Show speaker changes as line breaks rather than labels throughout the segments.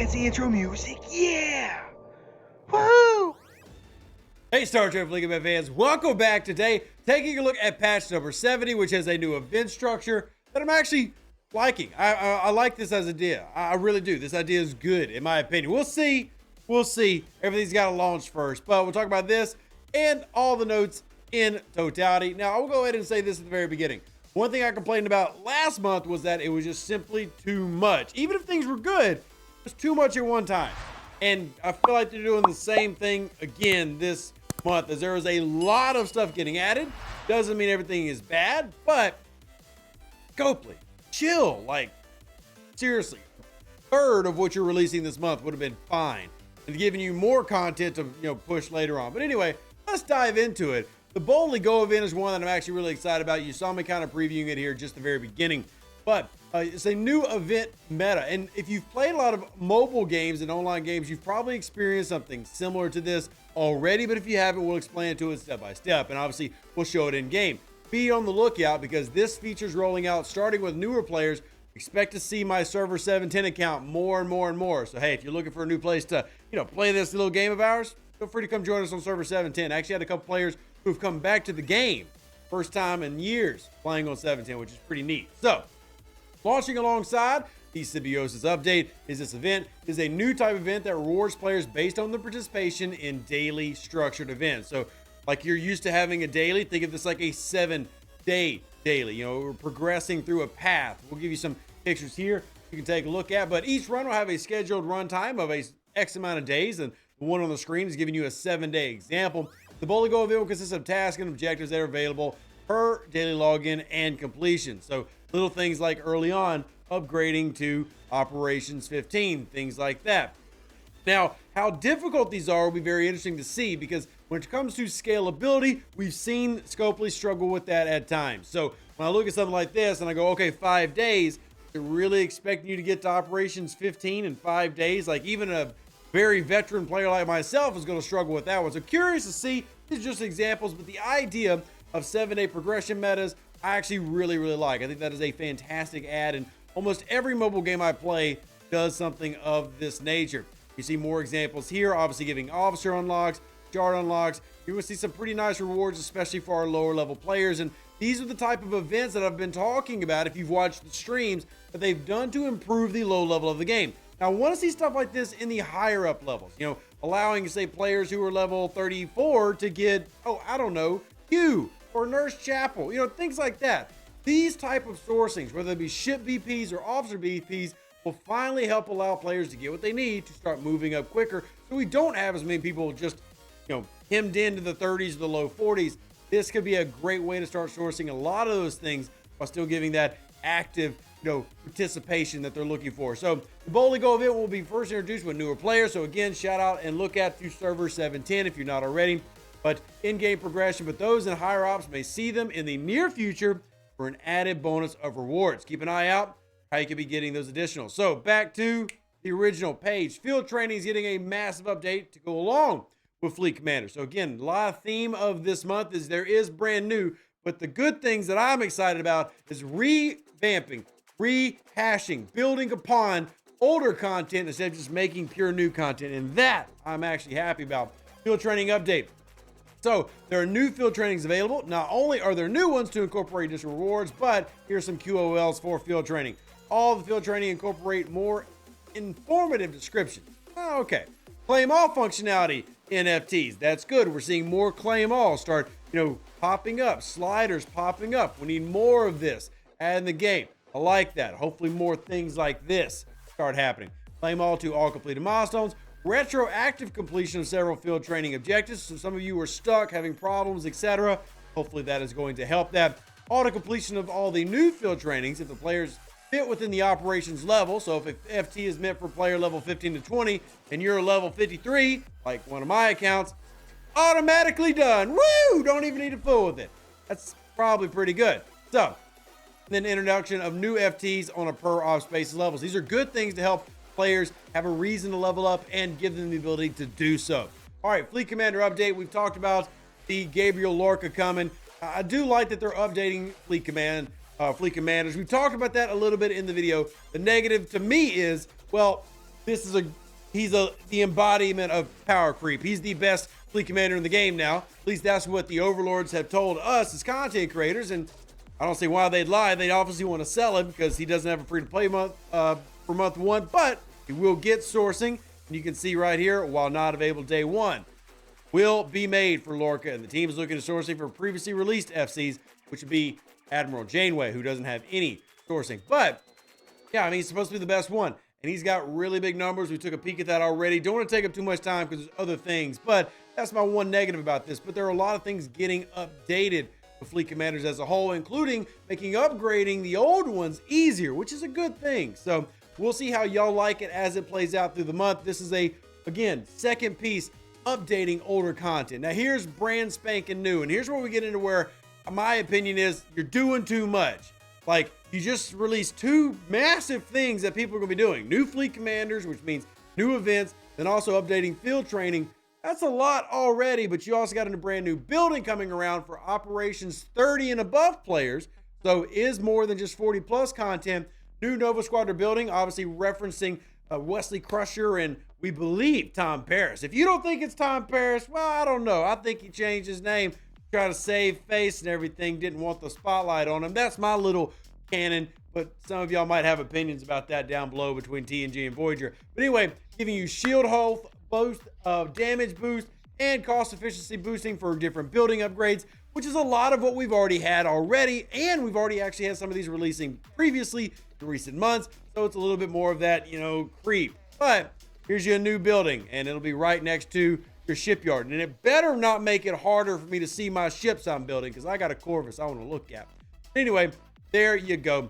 fancy intro music. Yeah! Woo!
Hey Star Trek Fleet Command fans, welcome back. Today, taking a look at patch number 70, which has a new event structure that I'm actually liking. I like this as an idea. I really do. This idea is good, in my opinion. We'll see. We'll see. Everything's got to launch first, but we'll talk about this and all the notes in totality. Now, I will go ahead and say this at the very beginning. One thing I complained about last month was that it was just simply too much. Even if things were good, it was too much at one time. And I feel like they're doing the same thing again this month, as there is a lot of stuff getting added. Doesn't mean everything is bad, but Copley, chill. Like, seriously, a third of what you're releasing this month would have been fine, and giving you more content to push later on. But anyway, let's dive into it. The Boldly Go event is one that I'm actually really excited about. You saw me kind of previewing it here just the very beginning, but it's a new event meta. And if you've played a lot of mobile games and online games, you've probably experienced something similar to this already. But if you haven't, we'll explain it to it step by step. And obviously, we'll show it in game. Be on the lookout because this feature's rolling out starting with newer players. Expect to see my server 710 account more and more and more. So, hey, if you're looking for a new place to, play this little game of ours, feel free to come join us on server 710. I actually had a couple players who've come back to the game. First time in years playing on 710, which is pretty neat. So, launching alongside the Symbiosis update is this event. It is a new type of event that rewards players based on their participation in daily structured events. So, like you're used to having a daily, think of this like a 7-day daily. We're progressing through a path. We'll give you some pictures here you can take a look at, but each run will have a scheduled run time of a X amount of days, and the one on the screen is giving you a 7-day example. The Boldly Go event will consist of tasks and objectives that are available per daily login and completion. So little things like early on upgrading to operations 15, things like that. Now, how difficult these are will be very interesting to see, because when it comes to scalability, we've seen Scopely struggle with that at times. So when I look at something like this and I go, okay, 5 days, they're really expecting you to get to operations 15 in 5 days. Like, even a very veteran player like myself is going to struggle with that one. So curious to see. These are just examples, but the idea of 7-day progression metas, I actually really, really like. I think that is a fantastic add, and almost every mobile game I play does something of this nature. You see more examples here, obviously giving officer unlocks, shard unlocks. You will see some pretty nice rewards, especially for our lower level players. And these are the type of events that I've been talking about, if you've watched the streams, that they've done to improve the low level of the game. Now, I want to see stuff like this in the higher up levels, allowing, say, players who are level 34 to get, Q or Nurse Chapel, things like that. These type of sourcings, whether it be ship BPs or officer BPs, will finally help allow players to get what they need to start moving up quicker, so we don't have as many people just, hemmed into the 30s or the low 40s. This could be a great way to start sourcing a lot of those things while still giving that active, participation that they're looking for. So the Boldly Go event will be first introduced with newer players. So again, shout out and look at through server 710 if you're not already. But in-game progression, but those in higher ops may see them in the near future for an added bonus of rewards. Keep an eye out how you could be getting those additional. So back to the original page. Field training is getting a massive update to go along with Fleet Commander. So again, a lot of theme of this month is there is brand new, but the good things that I'm excited about is revamping, rehashing, building upon older content instead of just making pure new content. And that I'm actually happy about. Field training update. So there are new field trainings available. Not only are there new ones to incorporate additional rewards, but here's some QOLs for field training. All the field training incorporate more informative descriptions. Okay. Claim all functionality in FTs. That's good. We're seeing more claim all start, popping up. Sliders popping up. We need more of this. Add in the game. I like that. Hopefully more things like this start happening. Claim all to all completed milestones. Retroactive completion of several field training objectives. So some of you are stuck, having problems, etc. Hopefully that is going to help that. Auto completion of all the new field trainings if the players fit within the operations level. So if FT is meant for player level 15 to 20 and you're level 53, like one of my accounts, automatically done. Woo! Don't even need to fool with it. That's probably pretty good. So then introduction of new FTs on a per ops basis levels. These are good things to help players have a reason to level up and give them the ability to do so. All right, Fleet Commander update. We've talked about the Gabriel Lorca coming. I do like that they're updating Fleet Commanders. We've talked about that a little bit in the video. The negative to me is, well, he's the embodiment of power creep. He's the best fleet commander in the game now. At least that's what the overlords have told us as content creators, and I don't see why they'd lie. They obviously want to sell him because he doesn't have a free to play month for month 1, but he will get sourcing. And you can see right here, while not available day 1, will be made for Lorca, and the team is looking at sourcing for previously released FCs, which would be Admiral Janeway, who doesn't have any sourcing. But yeah, I mean, he's supposed to be the best one, and he's got really big numbers. We took a peek at that already. Don't want to take up too much time because there's other things, but that's my one negative about this. But there are a lot of things getting updated with fleet commanders as a whole, including making upgrading the old ones easier, which is a good thing. So we'll see how y'all like it as it plays out through the month. This is again, second piece updating older content. Now here's brand spanking new, and here's where we get into where my opinion is you're doing too much. Like, you just released 2 massive things that people are going to be doing. New fleet commanders, which means new events, and also updating field training. That's a lot already, but you also got a brand new building coming around for operations 30 and above players. So is more than just 40 plus content. New Nova Squadron building, obviously referencing Wesley Crusher and we believe Tom Paris. If you don't think it's Tom Paris, well, I don't know. I think he changed his name, try to save face and everything, didn't want the spotlight on him. That's my little canon, but some of y'all might have opinions about that down below between TNG and Voyager. But anyway, giving you shield health, both damage boost, and cost efficiency boosting for different building upgrades, which is a lot of what we've already had already, and we've already actually had some of these releasing previously in recent months, so it's a little bit more of that, creep. But here's your new building, and it'll be right next to your shipyard, and it better not make it harder for me to see my ships I'm building, because I got a Corvus I want to look at. Anyway, there you go.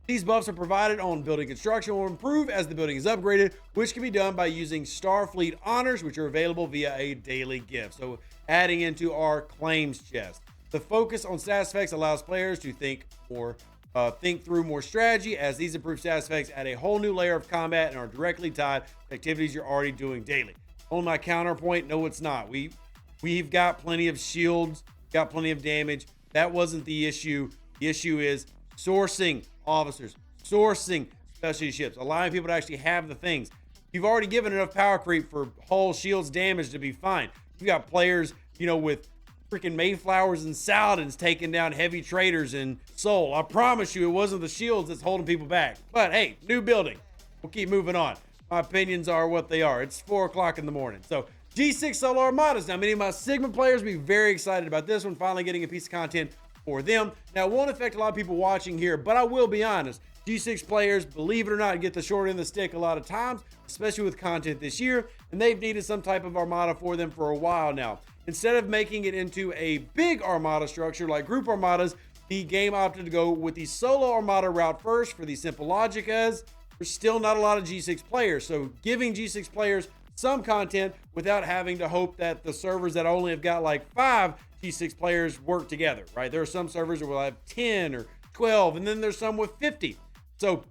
These buffs are provided on building construction will improve as the building is upgraded, which can be done by using Starfleet honors, which are available via a daily gift. So adding into our claims chest. The focus on status effects allows players to think through more strategy, as these improved status effects add a whole new layer of combat and are directly tied to activities you're already doing daily. On my counterpoint, no, it's not. We've got plenty of shields, got plenty of damage. That wasn't the issue. The issue is sourcing officers, sourcing specialty ships, allowing people to actually have the things. You've already given enough power creep for hull, shields, damage to be fine. You've got players, with freaking Mayflowers and Saladins taking down heavy traders in Seoul. I promise you it wasn't the shields that's holding people back. But hey, new building. We'll keep moving on. My opinions are what they are. It's 4 o'clock in the morning. So G6 Solar Armadas. Now, many of my Sigma players will be very excited about this one, finally getting a piece of content for them. Now, it won't affect a lot of people watching here, but I will be honest. G6 players, believe it or not, get the short end of the stick a lot of times, especially with content this year, and they've needed some type of armada for them for a while now. Instead of making it into a big armada structure like group armadas, the game opted to go with the solo armada route first for the simple logic as there's still not a lot of G6 players. So giving G6 players some content without having to hope that the servers that only have got like 5 G6 players work together, right? There are some servers that will have 10 or 12, and then there's some with 50. So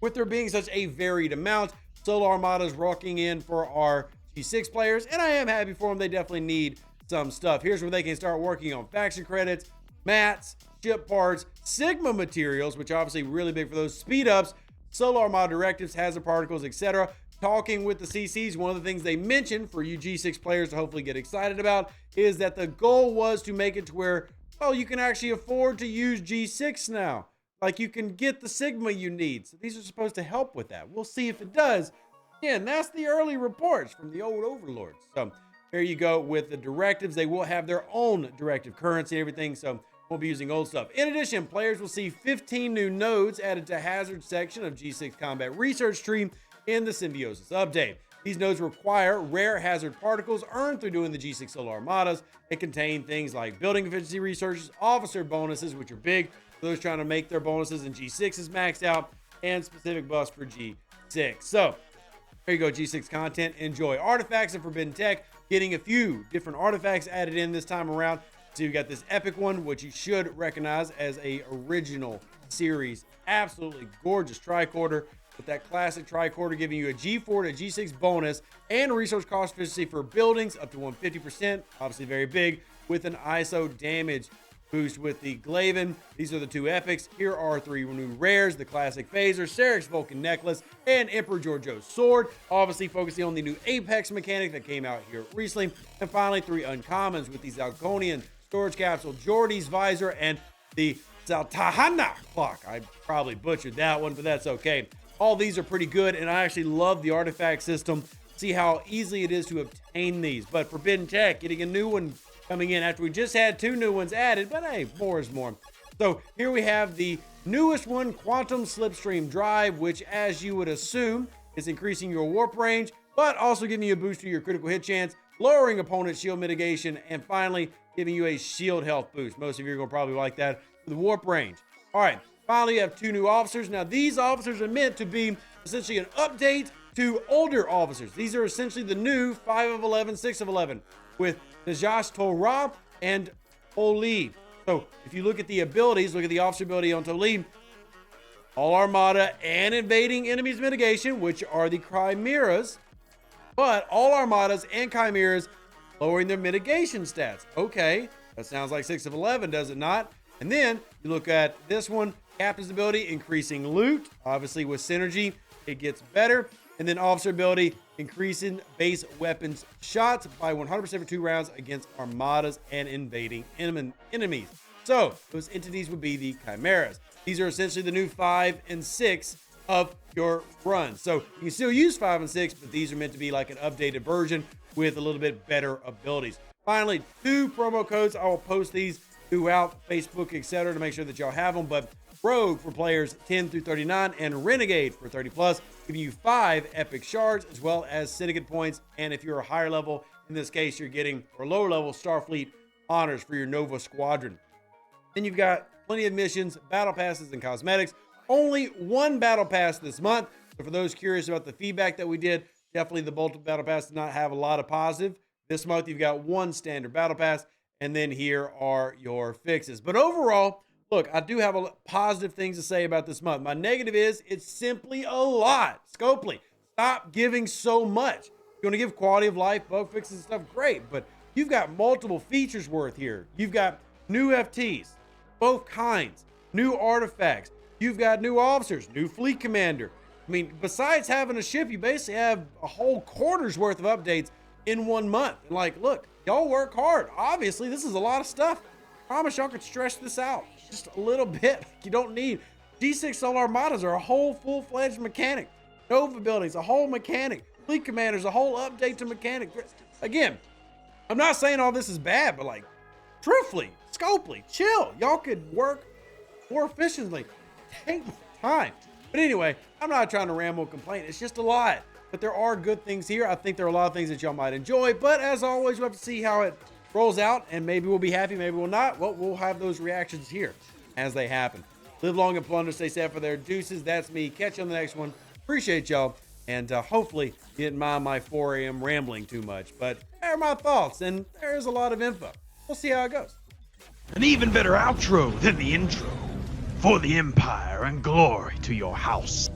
with there being such a varied amount, Solo Armada is rocking in for our G6 players, and I am happy for them. They definitely need some stuff. Here's where they can start working on faction credits, mats, ship parts, Sigma materials, which obviously really big for those speed ups, Solo Armada directives, hazard particles, etc. Talking with the CCs, one of the things they mentioned for you G6 players to hopefully get excited about is that the goal was to make it to where, well, you can actually afford to use G6 now. Like, you can get the Sigma you need. So these are supposed to help with that. We'll see if it does. Again, that's the early reports from the old overlords. So there you go with the directives. They will have their own directive currency and everything, so we'll be using old stuff. In addition, players will see 15 new nodes added to hazard section of G6 combat research tree in the Symbiosis update. These nodes require rare hazard particles earned through doing the G6 Solar Armadas. They contain things like building efficiency researches, officer bonuses, which are big for those trying to make their bonuses in G6s maxed out, and specific buffs for G6. So there you go, G6 content. Enjoy. Artifacts of Forbidden Tech, getting a few different artifacts added in this time around. So you got this epic one, which you should recognize as a original series. Absolutely gorgeous tricorder, with that classic tricorder giving you a G4 to G6 bonus and resource cost efficiency for buildings up to 150%. Obviously very big, with an ISO damage boost with the Glaven. These are the 2 epics. Here are 3 new rares: the classic phaser, Serix Vulcan necklace, and Emperor Giorgio's sword. Obviously focusing on the new Apex mechanic that came out here recently. And finally 3 uncommons with the Zalconian storage capsule, Jordy's visor, and the Zaltahana clock. I probably butchered that one, but that's okay. All these are pretty good, and I actually love the artifact system. See how easy it is to obtain these. But Forbidden Tech, getting a new one coming in after we just had 2 new ones added, but hey, more is more. So here we have the newest one, Quantum Slipstream Drive, which, as you would assume, is increasing your warp range, but also giving you a boost to your critical hit chance, lowering opponent shield mitigation, and finally giving you a shield health boost. Most of you are going to probably like that for the warp range. All right, finally you have 2 new officers. Now these officers are meant to be essentially an update to older officers. These are essentially the new 5 of 11, 6 of 11 with Najash Torah and Oli. So if you look at the abilities, look at the officer ability on Tolib, all armada and invading enemies mitigation, which are the chimeras, but all armadas and chimeras lowering their mitigation stats. Okay, that sounds like 6 of 11, does it not? And then you look at this one, captain's ability, increasing loot. Obviously with synergy, it gets better. And then officer ability, increasing base weapons shots by 100% for 2 rounds against armadas and invading enemies. So those entities would be the chimeras. These are essentially the new 5 and 6 of your run. So you can still use 5 and 6, but these are meant to be like an updated version with a little bit better abilities. Finally, 2 promo codes. I will post these throughout Facebook, etc., to make sure that y'all have them. But Rogue for players 10 through 39 and Renegade for 30 plus, giving you 5 epic shards as well as syndicate points. And if you're a higher level, in this case, you're getting, or lower level, Starfleet honors for your Nova Squadron. Then you've got plenty of missions, battle passes, and cosmetics. Only 1 battle pass this month. So for those curious about the feedback that we did, definitely the Bolt battle pass did not have a lot of positive. This month you've got 1 standard battle pass, and then here are your fixes. But overall, look, I do have positive things to say about this month. My negative is it's simply a lot. Scopely, stop giving so much. You're going to give quality of life, bug fixes and stuff, great. But you've got multiple features worth here. You've got new FTs, both kinds, new artifacts. You've got new officers, new fleet commander. I mean, besides having a ship, you basically have a whole quarter's worth of updates in 1 month. And like, look, y'all work hard. Obviously, this is a lot of stuff. I promise y'all could stretch this out just a little bit. You don't need G6 Solar Armadas are a whole full-fledged mechanic. Nova buildings, a whole mechanic. Fleet commanders, a whole update to mechanic. Again, I'm not saying all this is bad, but like, truthfully, Scopely, chill. Y'all could work more efficiently. Take time. But anyway, I'm not trying to ramble and complain. It's just a lot. But there are good things here. I think there are a lot of things that y'all might enjoy. But as always, we'll have to see how it rolls out. And maybe we'll be happy, maybe we'll not. Well, we'll have those reactions here as they happen. Live long and plunder. Stay safe for their Deuces. That's me. Catch you on the next one. Appreciate y'all. And hopefully you didn't mind my 4 a.m. rambling too much. But there are my thoughts. And there's a lot of info. We'll see how it goes.
An even better outro than the intro. For the Empire and glory to your house.